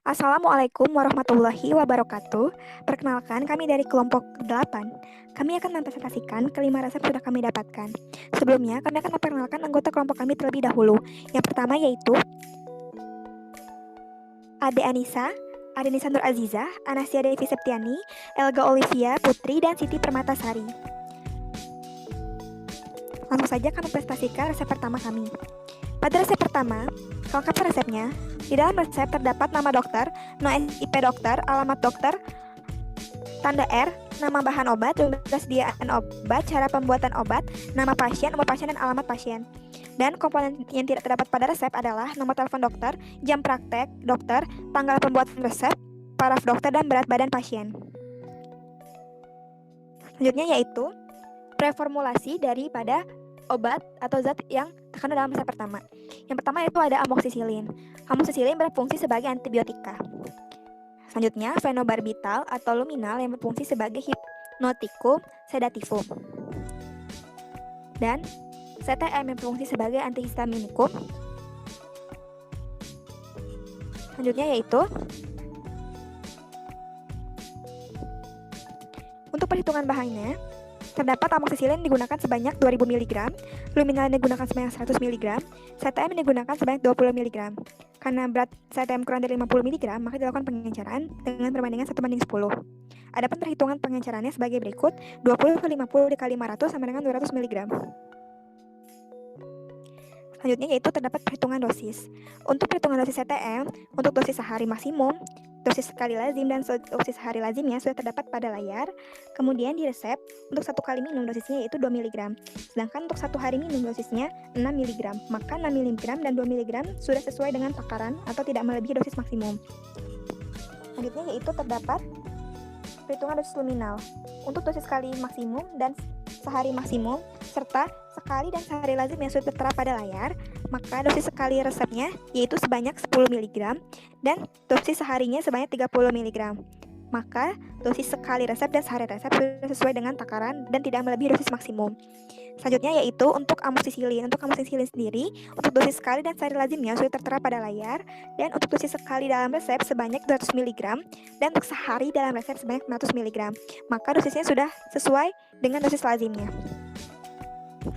Assalamualaikum warahmatullahi wabarakatuh. Perkenalkan, kami dari kelompok 8. Kami akan mempresentasikan kelima resep sudah kami dapatkan. Sebelumnya, kami akan memperkenalkan anggota kelompok kami terlebih dahulu. Yang pertama yaitu Ade Anissa, Adenisa Nur Aziza, Anasia Devi Septiani, Elga Olivia Putri, dan Siti Permatasari. Langsung saja kami presentasikan resep pertama kami. Pada resep pertama, lengkap resepnya. Di dalam resep terdapat nama dokter, NO/SIP dokter, alamat dokter, tanda R, nama bahan obat, jumlah sediaan obat, cara pembuatan obat, nama pasien, nomor pasien, dan alamat pasien. Dan komponen yang tidak terdapat pada resep adalah nomor telepon dokter, jam praktek dokter, tanggal pembuatan resep, paraf dokter, dan berat badan pasien. Selanjutnya yaitu preformulasi daripada obat atau zat yang terkandung dalam resep pertama. Yang pertama yaitu ada amoksisilin. Amoksisilin berfungsi sebagai antibiotika. Selanjutnya fenobarbital atau luminal yang berfungsi sebagai hipnotikum sedatifum. Dan CTM yang berfungsi sebagai antihistaminikum. Selanjutnya yaitu untuk perhitungan bahannya, terdapat amoksisilin digunakan sebanyak 2000 mg, luminal digunakan sebanyak 100 mg, CTM digunakan sebanyak 20 mg. Karena berat CTM kurang dari 50 mg, maka dilakukan pengenceran dengan perbandingan 1:10. Adapun perhitungan pengencerannya sebagai berikut, 20 ke 50 dikali 500 sama dengan 200 mg. Selanjutnya yaitu terdapat perhitungan dosis. Untuk perhitungan dosis CTM, untuk dosis sehari maksimum, dosis sekali lazim, dan dosis sehari lazimnya sudah terdapat pada layar. Kemudian di resep, untuk 1 kali minum dosisnya yaitu 2 mg. Sedangkan untuk 1 hari minum dosisnya 6 mg. Maka 6 mg dan 2 mg sudah sesuai dengan takaran atau tidak melebihi dosis maksimum. Selanjutnya yaitu terdapat perhitungan dosis luminal. Untuk dosis sekali maksimum dan sehari maksimum, serta sekali dan sehari lazim yang sudah tertera pada layar, maka dosis sekali resepnya yaitu sebanyak 10 mg dan dosis seharinya sebanyak 30 mg. Maka dosis sekali resep dan sehari resep sudah sesuai dengan takaran dan tidak melebihi dosis maksimum. Selanjutnya yaitu untuk amoksisilin. Untuk amoksisilin sendiri, untuk dosis sekali dan sehari lazimnya sudah tertera pada layar, dan untuk dosis sekali dalam resep sebanyak 200 mg dan untuk sehari dalam resep sebanyak 100 mg. Maka dosisnya sudah sesuai dengan dosis lazimnya.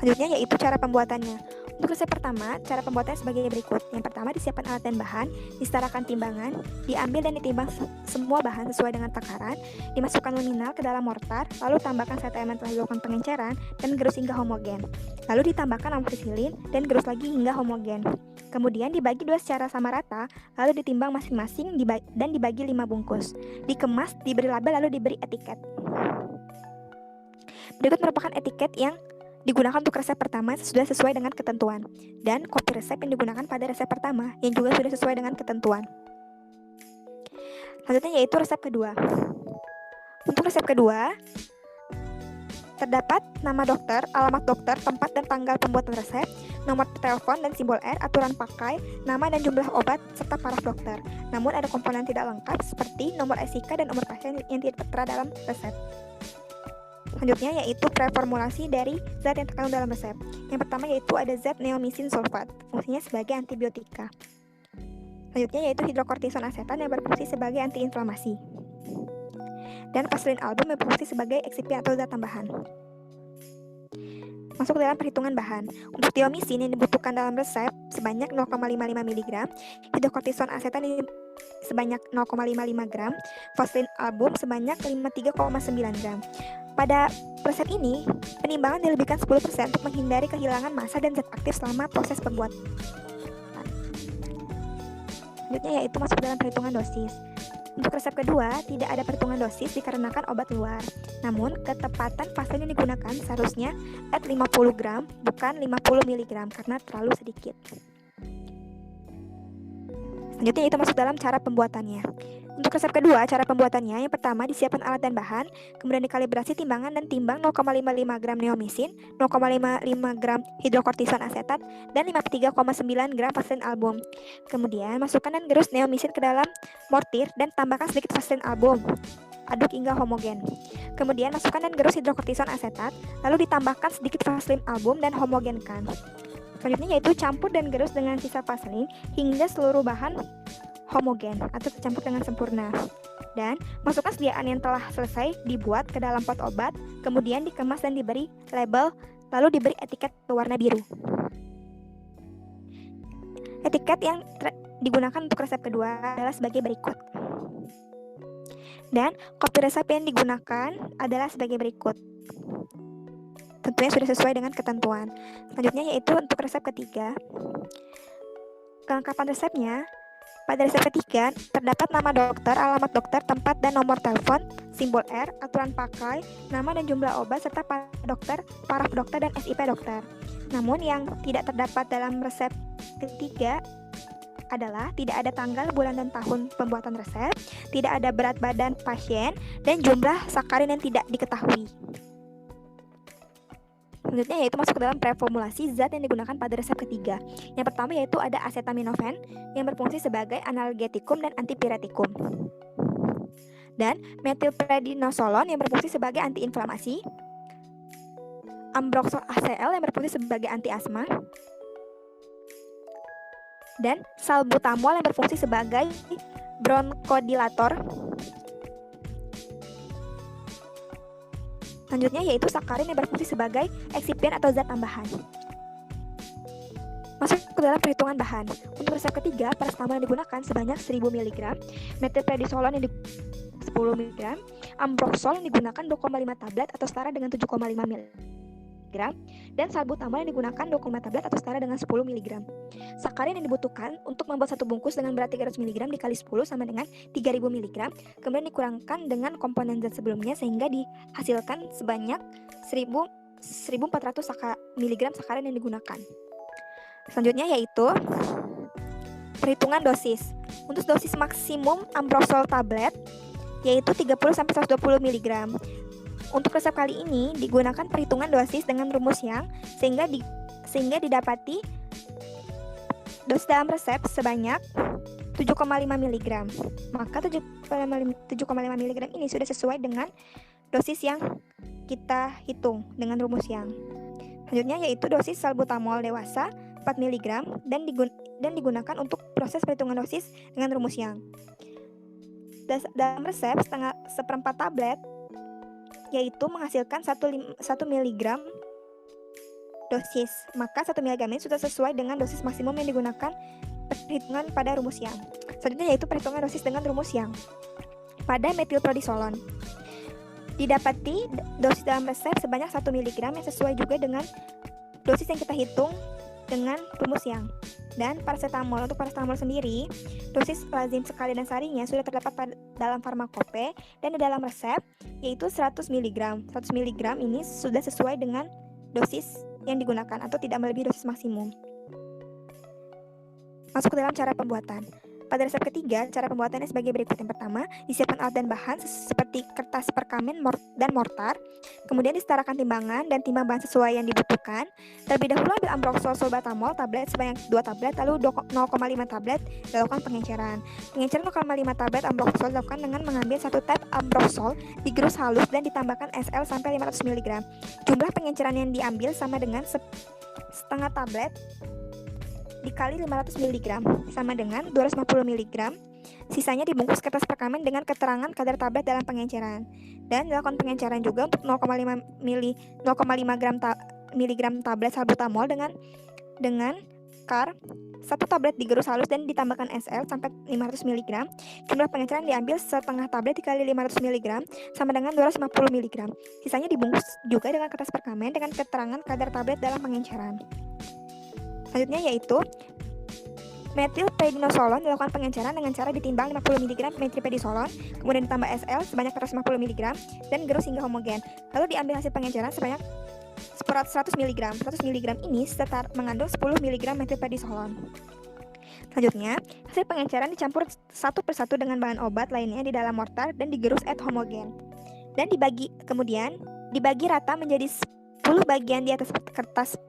Selanjutnya yaitu cara pembuatannya. Untuk resep pertama, cara pembuatannya sebagai berikut. Yang pertama, disiapkan alat dan bahan, disetarakan timbangan, diambil dan ditimbang semua bahan sesuai dengan takaran, dimasukkan luminal ke dalam mortar, lalu tambahkan CTM yang telah dilakukan pengenceran, dan gerus hingga homogen. Lalu ditambahkan amoksisilin dan gerus lagi hingga homogen. Kemudian dibagi dua secara sama rata, lalu ditimbang masing-masing dan dibagi 5 bungkus. Dikemas, diberi label, lalu diberi etiket. Berikut merupakan etiket yang digunakan untuk resep pertama sudah sesuai dengan ketentuan, dan kopi resep yang digunakan pada resep pertama yang juga sudah sesuai dengan ketentuan. Selanjutnya yaitu resep kedua. Untuk resep kedua, terdapat nama dokter, alamat dokter, tempat dan tanggal pembuatan resep, nomor telepon dan simbol R, aturan pakai, nama dan jumlah obat, serta paraf dokter. Namun ada komponen tidak lengkap seperti nomor SIK dan nomor pasien yang tidak tertera dalam resep. Selanjutnya yaitu preformulasi dari zat yang terkandung dalam resep. Yang pertama yaitu ada zat neomycin sulfat, fungsinya sebagai antibiotika. Selanjutnya yaitu hidrokortison asetat yang berfungsi sebagai antiinflamasi. Dan vaselin album yang berfungsi sebagai eksipien atau zat tambahan. Masuk ke dalam perhitungan bahan. Untuk neomycin yang dibutuhkan dalam resep sebanyak 0,55 mg, hidrokortison asetat sebanyak 0,55 gram, vaselin album sebanyak 53,9 gram. Pada resep ini, penimbangan dilebihkan 10% untuk menghindari kehilangan massa dan zat aktif selama proses pembuatan. Selanjutnya yaitu masuk dalam perhitungan dosis. Untuk resep kedua, tidak ada perhitungan dosis dikarenakan obat luar. Namun, ketepatan vaselin yang digunakan seharusnya at 50 gram, bukan 50 mg karena terlalu sedikit. Selanjutnya itu masuk dalam cara pembuatannya. Untuk resep kedua, cara pembuatannya, yang pertama disiapkan alat dan bahan, kemudian dikalibrasi timbangan dan timbang 0,55 gram neomycin, 0,55 gram hidrokortison asetat, dan 53,9 gram vaselin album. Kemudian masukkan dan gerus neomycin ke dalam mortir dan tambahkan sedikit vaselin album. Aduk hingga homogen. Kemudian masukkan dan gerus hidrokortison asetat, lalu ditambahkan sedikit vaselin album dan homogenkan. Selanjutnya yaitu campur dan gerus dengan sisa vaselin hingga seluruh bahan homogen atau tercampur dengan sempurna. Dan masukkan sediaan yang telah selesai dibuat ke dalam pot obat, kemudian dikemas dan diberi label, lalu diberi etiket berwarna biru. Etiket yang digunakan untuk resep kedua adalah sebagai berikut. Dan kopi resep yang digunakan adalah sebagai berikut. Tentunya sudah sesuai dengan ketentuan. Selanjutnya yaitu untuk resep ketiga. Kelengkapan resepnya, pada resep ketiga terdapat nama dokter, alamat dokter, tempat dan nomor telepon, simbol R, aturan pakai, nama dan jumlah obat, serta dokter, paraf dokter, dan SIP dokter. Namun yang tidak terdapat dalam resep ketiga adalah tidak ada tanggal, bulan, dan tahun pembuatan resep, tidak ada berat badan pasien, dan jumlah sakarin yang tidak diketahui. Selanjutnya yaitu masuk ke dalam preformulasi zat yang digunakan pada resep ketiga. Yang pertama yaitu ada acetaminophen yang berfungsi sebagai analgetikum dan antipiretikum. Dan metilprednisolon yang berfungsi sebagai antiinflamasi. Ambroxol HCl yang berfungsi sebagai anti-asma. Dan salbutamol yang berfungsi sebagai bronkodilator. Selanjutnya yaitu sakarin yang berfungsi sebagai eksipien atau zat tambahan. Masuk ke dalam perhitungan bahan. Untuk resep ketiga, paracetamol yang digunakan sebanyak 1000 mg, metilprednisolon yang 10 mg, ambroxol yang digunakan 2,5 tablet atau setara dengan 7,5 mg, dan salbutamol yang digunakan 2,5 tablet atau setara dengan 10 mg. Sakarin yang dibutuhkan untuk membuat satu bungkus dengan berat 300 mg dikali 10 sama dengan 3000 mg, kemudian dikurangkan dengan komponen zat sebelumnya sehingga dihasilkan sebanyak 1400 mg sakarin yang digunakan. Selanjutnya yaitu perhitungan dosis. Untuk dosis maksimum ambroxol tablet yaitu 30-120 mg. Untuk resep kali ini digunakan perhitungan dosis dengan rumus Young sehingga didapati dosis dalam resep sebanyak 7,5 mg. Maka 7,5 mg ini sudah sesuai dengan dosis yang kita hitung dengan rumus Young. Selanjutnya yaitu dosis salbutamol dewasa 4 mg dan digunakan untuk proses perhitungan dosis dengan rumus Young. Dalam resep seperempat tablet yaitu menghasilkan 1 mg dosis. Maka 1 mg ini sudah sesuai dengan dosis maksimum yang digunakan perhitungan pada rumus Young. Selanjutnya yaitu perhitungan dosis dengan rumus Young. Pada metilprednisolon didapati dosis dalam resep sebanyak 1 mg yang sesuai juga dengan dosis yang kita hitung dengan rumus Young. Dan paracetamol, untuk paracetamol sendiri, dosis lazim sekali dan seharinya sudah terdapat dalam farmakope dan di dalam resep yaitu 100 mg. 100 mg ini sudah sesuai dengan dosis yang digunakan atau tidak melebihi dosis maksimum. Masuk ke dalam cara pembuatan. Pada resep ketiga, cara pembuatannya sebagai berikut. Yang pertama, disiapkan alat dan bahan seperti kertas perkamen dan mortar. Kemudian disetarakan timbangan dan timbang bahan sesuai yang dibutuhkan. Terlebih dahulu ambil ambroxol salbutamol tablet sebanyak 2 tablet, lalu 0,5 tablet dilakukan pengenceran. Pengenceran 0,5 tablet ambroxol dilakukan dengan mengambil 1 tab ambroxol, digerus halus dan ditambahkan SL sampai 500 mg. Jumlah pengenceran yang diambil sama dengan setengah tablet dikali 500 mg sama dengan 250 mg. Sisanya dibungkus kertas perkamen dengan keterangan kadar tablet dalam pengenceran. Dan dilakukan pengenceran juga untuk 0,5 mg tablet salbutamol dengan kar 1 tablet digerus halus dan ditambahkan SL sampai 500 mg. Jumlah pengenceran diambil setengah tablet dikali 500 mg sama dengan 250 mg. Sisanya dibungkus juga dengan kertas perkamen dengan keterangan kadar tablet dalam pengenceran. Selanjutnya yaitu metilprednisolon dilakukan pengenceran dengan cara ditimbang 50 mg metilprednisolon, kemudian ditambah SL sebanyak 150 mg dan gerus hingga homogen. Lalu diambil hasil pengenceran sebanyak 100 mg. 100 mg ini mengandung 10 mg metilprednisolon. Selanjutnya, hasil pengenceran dicampur satu persatu dengan bahan obat lainnya di dalam mortar dan digerus et homogen. Dan dibagi rata menjadi 10 bagian di atas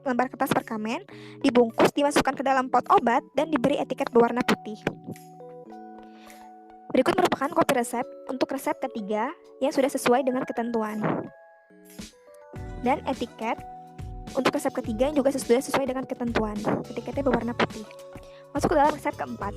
lembar kertas perkamen, dibungkus, dimasukkan ke dalam pot obat, dan diberi etiket berwarna putih. Berikut merupakan kopi resep untuk resep ketiga yang sudah sesuai dengan ketentuan. Dan etiket untuk resep ketiga yang juga sudah sesuai dengan ketentuan. Etiketnya berwarna putih. Masuk ke dalam resep keempat.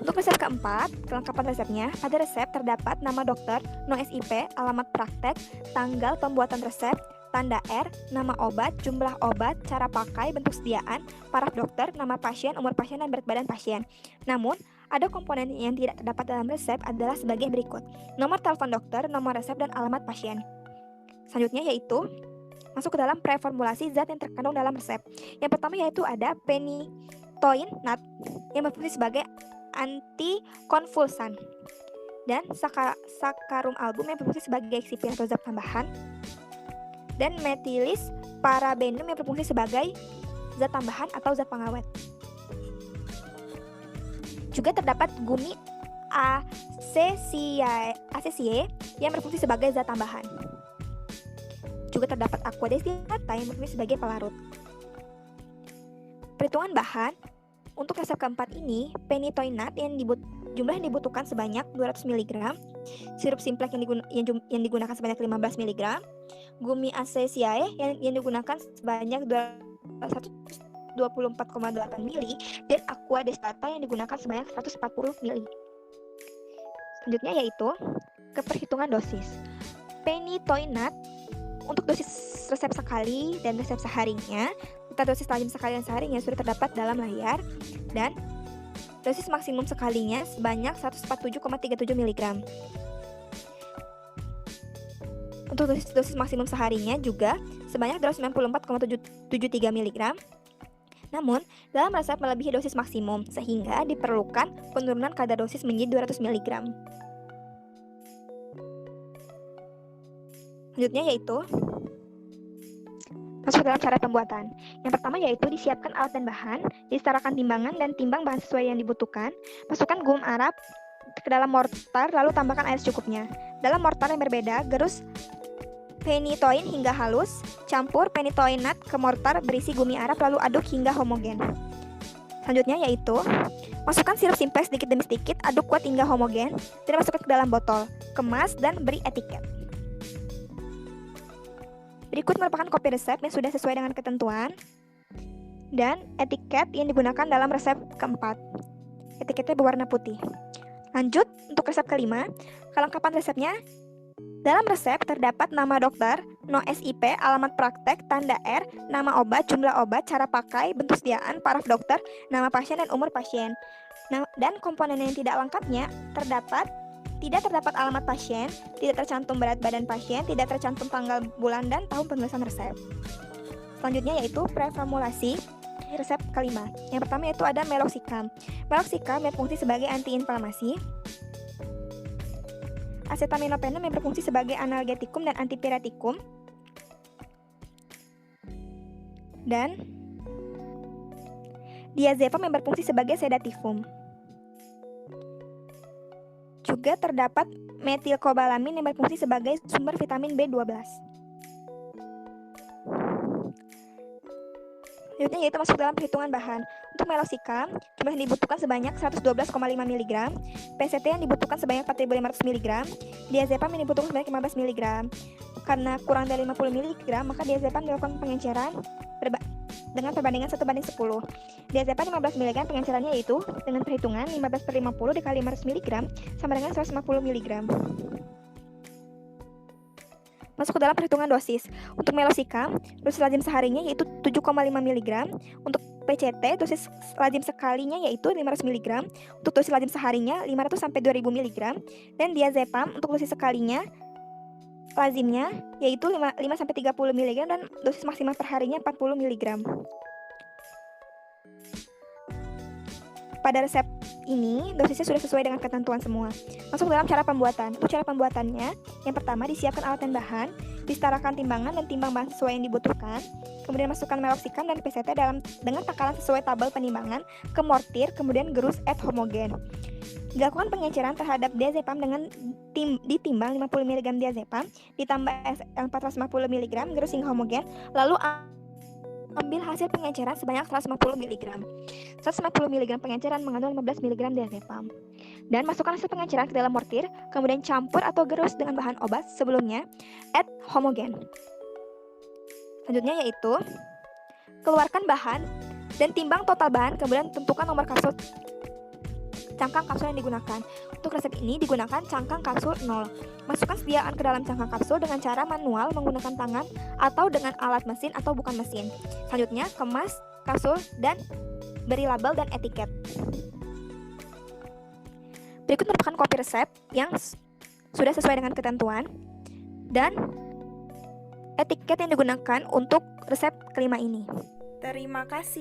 Untuk resep keempat, kelengkapan resepnya, pada resep terdapat nama dokter, no SIP, alamat praktek, tanggal pembuatan resep, tanda R, nama obat, jumlah obat, cara pakai, bentuk sediaan, paraf dokter, nama pasien, umur pasien, dan berat badan pasien. Namun, ada komponen yang tidak terdapat dalam resep adalah sebagai berikut: nomor telepon dokter, nomor resep, dan alamat pasien. Selanjutnya yaitu masuk ke dalam preformulasi zat yang terkandung dalam resep. Yang pertama yaitu ada phenytoin-nat yang berfungsi sebagai antikonvulsan, dan sakarum album yang berfungsi sebagai eksipien atau zat tambahan, dan metilis parabenum yang berfungsi sebagai zat tambahan atau zat pengawet. Juga terdapat gumi ACCA yang berfungsi sebagai zat tambahan. Juga terdapat aqua destillata yang berfungsi sebagai pelarut. Perhitungan bahan untuk resep keempat ini, phenytoin-nat jumlah yang dibutuhkan sebanyak 200 mg, sirup simplex yang digunakan sebanyak 15 mg, gumi ACCA yang digunakan sebanyak 124,8 ml, dan aqua destillata yang digunakan sebanyak 140 ml. Selanjutnya yaitu keperhitungan dosis. Phenytoin-nat untuk dosis resep sekali dan resep seharinya, serta dosis lazim sekali dan seharinya sudah terdapat dalam layar, dan dosis maksimum sekalinya sebanyak 147,37 mg. Untuk dosis maksimum seharinya juga sebanyak 294,73 mg. Namun, dalam resep melebihi dosis maksimum, sehingga diperlukan penurunan kadar dosis menjadi 200 mg. Selanjutnya yaitu masuk dalam cara pembuatan. Yang pertama yaitu disiapkan alat dan bahan, disetarakan timbangan dan timbang bahan sesuai yang dibutuhkan. Masukkan gum arab ke dalam mortar, lalu tambahkan air secukupnya. Dalam mortar yang berbeda, gerus phenytoin hingga halus. Campur phenytoin-nat ke mortar berisi gumi arab, lalu aduk hingga homogen. Selanjutnya yaitu masukkan sirup simplex sedikit demi sedikit, aduk kuat hingga homogen, dan masukkan ke dalam botol. Kemas dan beri etiket. Berikut merupakan kopi resep yang sudah sesuai dengan ketentuan dan etiket yang digunakan dalam resep keempat. Etiketnya berwarna putih. Lanjut, untuk resep kelima, kelengkapan resepnya. Dalam resep terdapat nama dokter, no SIP, alamat praktek, tanda R, nama obat, jumlah obat, cara pakai, bentuk sediaan, paraf dokter, nama pasien, dan umur pasien. Dan komponen yang tidak lengkapnya tidak terdapat alamat pasien, tidak tercantum berat badan pasien, tidak tercantum tanggal, bulan, dan tahun penulisan resep. Selanjutnya yaitu preformulasi resep kelima. Yang pertama yaitu ada meloxicam. Meloxicam berfungsi sebagai antiinflamasi. Acetaminophen yang berfungsi sebagai analgetikum dan antipiretikum. Dan diazepam yang berfungsi sebagai sedatifum. Juga terdapat metilkobalamin yang berfungsi sebagai sumber vitamin B12. Selanjutnya yaitu masuk dalam perhitungan bahan. Untuk meloxicam, jumlah yang dibutuhkan sebanyak 112,5 mg, PCT yang dibutuhkan sebanyak 4.500 mg, diazepam yang dibutuhkan sebanyak 15 mg. Karena kurang dari 50 mg, maka diazepam dilakukan pengenceran dengan perbandingan 1:10. Diazepam 15 mg pengencerannya yaitu dengan perhitungan 15/50 dikali 500 mg sama dengan 150 mg. Masuk ke dalam perhitungan dosis. Untuk meloxicam, dosis lazim seharinya yaitu 7,5 mg. Untuk PCT, dosis lazim sekalinya yaitu 500 mg. Untuk dosis lazim seharinya 500 sampai 2000 mg. Dan diazepam untuk dosis sekalinya lazimnya yaitu 5 sampai 30 mg dan dosis maksimal per harinya 40 mg. Pada resep ini, dosisnya sudah sesuai dengan ketentuan semua. Masuk dalam cara pembuatan. Untuk cara pembuatannya, yang pertama disiapkan alat dan bahan, disetarakan timbangan dan timbang bahan sesuai yang dibutuhkan. Kemudian masukkan meloxicam dan PCT dengan takaran sesuai tabel penimbangan ke mortir, kemudian gerus et homogen. Dilakukan pengenceran terhadap diazepam dengan ditimbang 50 mg diazepam, ditambah SL 450 mg, gerus hingga homogen, lalu ambil hasil pengenceran sebanyak 150 mg. 150 mg pengenceran mengandung 15 mg diazepam. Dan masukkan hasil pengenceran ke dalam mortir, kemudian campur atau gerus dengan bahan obat sebelumnya, et homogen. Selanjutnya yaitu keluarkan bahan Dan timbang total bahan, kemudian tentukan nomor cangkang kapsul yang digunakan. Untuk resep ini digunakan cangkang kapsul 0. Masukkan sediaan ke dalam cangkang kapsul dengan cara manual menggunakan tangan atau dengan alat mesin atau bukan mesin. Selanjutnya, kemas kapsul dan beri label dan etiket. Berikut merupakan kopi resep yang sudah sesuai dengan ketentuan dan etiket yang digunakan untuk resep kelima ini. Terima kasih.